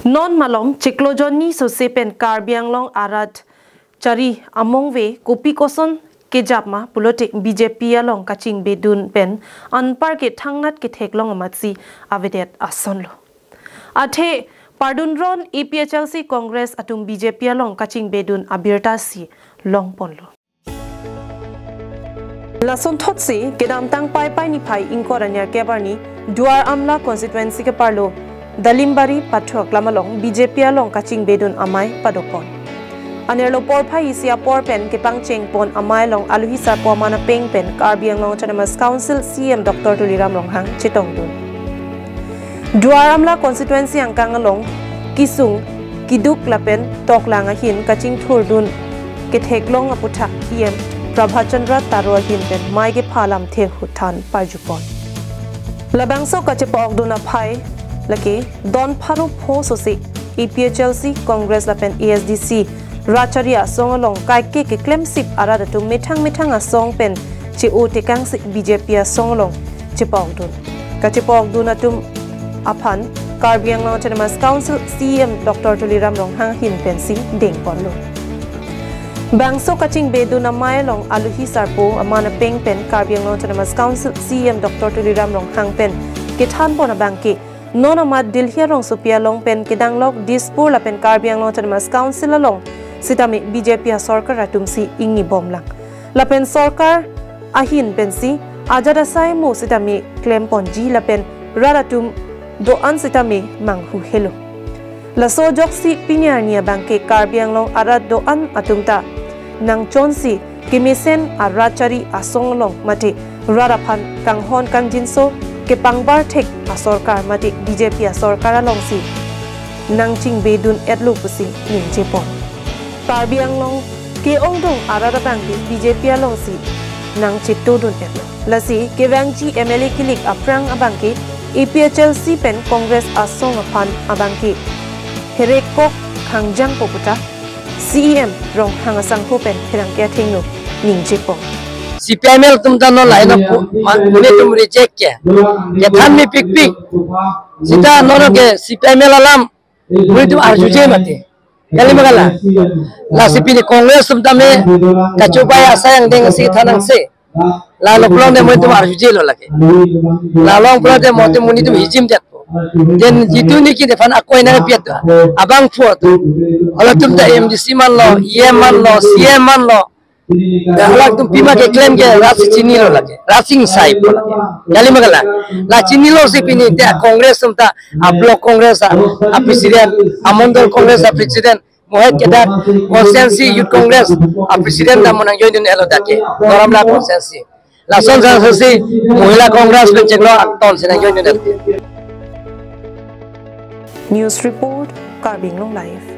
Non malom Chiklojoni so sepen Karbiang long arat cari amongwe kopi koson kejapma politik BJP along kaching bedun pen anpar ke thangnat ke theklong amatsi avedet asonlo athe pardunron EPHLC Congress atum BJP along kaching bedun abirta si long ponlo lason thotsi kedam tang pai pai ni phai ingkoranya kebarni duar amla constituency ke parlo Dalimbari pathok lamalong BJP along kaching bedun amai padopon anerlo por phai isia por pen ke pangcheng pon amai long aluhisa po mana peng pen Karbiang long Chanamas Council CM Dr. Tuliram long hang chitong dun Duaramla constituency angkang along kisung kiduk lapen toklanga hin kaching thur dun ke theklong aputha EM Prabhachandra Taro hin pen mai ke phalam the huthan parjupon labangso kachepok dun aphai Laki Don Paro Po Sosi EPHLC Congress Lapen ASDC Racharia Song along Kaike ke Klemsip Arada to Mitang a song pen Chi O Tekang Sik BJP a song along Chipong Dun Kachipong Dunatum Apan Karbiang Long Chanamas Council CM Dr. Tuliram Long Hang Hin Pensi Ding Ponlo Bangso Kaching Beduna Mai Long Aluhi Sarpo Amana Peng Pen Karbiang Long Chanamas Council CM Dr. Tuliram Long Hang Pen Kitan Bona Banki Non amat dilhia rong supia long pen kedang lok dispur la pen Karbiang long Chanamas Council along sitami BJP sarkar atumsi ingi bomlang la pen sarkar ahin pensi ajada sai mo sitami claim ponji la pen raratum do an sitami manghu helo la so joksi pinyarnia bangke Karbiang long arat do an atumta nang chonsi kimisen arachari asong long mate rarapan kanghon kangjinso ke pangbar thek a sarkar mati BJP a sarkar along si nangching bedun etlu pusi ningche pon Karbiang long ke ongdong arada bangki BJP along si nangche todun etlo lasi ke wangchi MLA kilik aprang abangki EPHLC pen Congress asong apan abangki herekok khangjang poputa CEM rong hangasang ho pen therang ke thengno ningche pon CPML तुमचा no line मुने तुम रिजेक्ट के थान में pick pick सीधा नो के CPML alam मुने तुम अर्जुजे मते कली मगला ला CP ने कांग्रेस तुमता में कचुपाय आशा yang deng si thanang se la loklong de मुने तुम अर्जुजे लो लगे la long pro de मोते मुनि तुम हिजिम जत den jitu ni ki defan akoi na piat abang fuat ala तुमता MDC man lo EM man lo CM man lo Alak tu pima ke claim ke rasi chini lo lage, rasing sai po lage. Kali magala, la chini lo si pini te Congress tumta a block Congress a president, a Mondor Congress a president, Mohet kedat consensi youth Congress a president da monang join elo dake, noramla consensi. La son consensi Mohila Congress pe cheklo akton senang join dake. News report Karbiang long live.